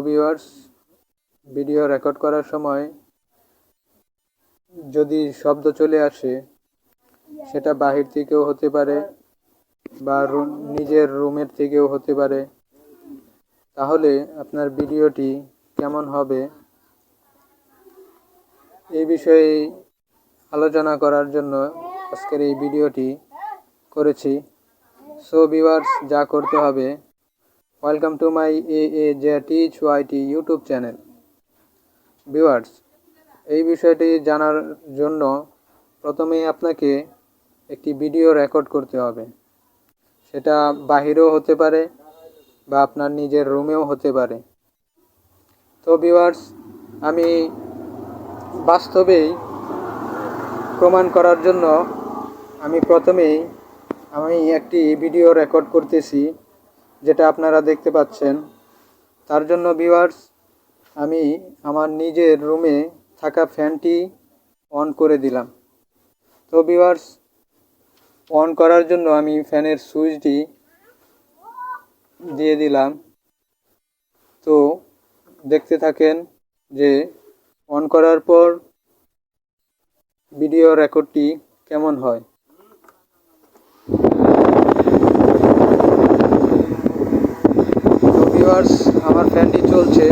Viewers, video record করার সময় যদি শব্দ চলে আসে, সেটা বাহির থেকেও হতে পারে বা নিজের রুমের থেকেও হতে পারে, তাহলে আপনার ভিডিওটি কেমন হবে এই বিষয়ে আলোচনা করার জন্য আজকের এই ভিডিওটি করেছি। সো ভিউয়ার্স, যা করতে হবে, welcome to my AAJTeachYT YouTube channel. Viewers, এই বিষয়টি জানার জন্য প্রথমেই আপনাকে একটি ভিডিও রেকর্ড করতে হবে। সেটা বাহিরেও হতে পারে বা আপনার নিজের রুমেও হতে পারে। তো ভিউয়ার্স, আমি বাস্তবেই প্রমাণ করার জন্য প্রথমেই একটি ভিডিও রেকর্ড করতেছি, যেটা আপনারা দেখতে পাচ্ছেন। তার জন্য ভিউয়ার্স, আমি আমার নিজের রুমে থাকা ফ্যানটি অন করে দিলাম। তো ভিউয়ার্স, অন করার জন্য আমি ফ্যানের সুইচটি দিয়ে দিলাম। তো দেখতে থাকেন যে অন করার পর ভিডিও রেকর্ডটি কেমন হয়। তো ভিউয়ার্স, আমার ফ্যানটি চলছে।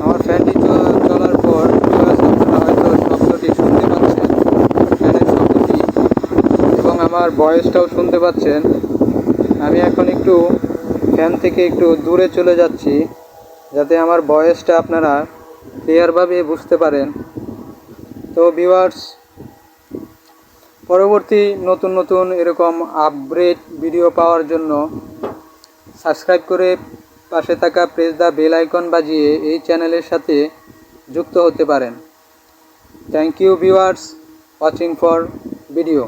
আমার ফ্যানটি চলার পর আপনারা হয়তো শব্দটি শুনতে পাচ্ছেন, ফ্যানের শব্দটি, এবং আমার ভয়েসটাও শুনতে পাচ্ছেন। আমি এখন একটু ফ্যান থেকে একটু দূরে চলে যাচ্ছি, যাতে আমার ভয়েসটা আপনারা ক্লিয়ারভাবে বুঝতে পারেন। তো ভিউয়ার্স, পরবর্তী নতুন নতুন এরকম আপডেট ভিডিও পাওয়ার জন্য সাবস্ক্রাইব করে পাশে থাকা প্রেস দ্য বেল আইকন বাজিয়ে এই চ্যানেলের সাথে যুক্ত হতে পারেন। Thank you viewers, watching for video.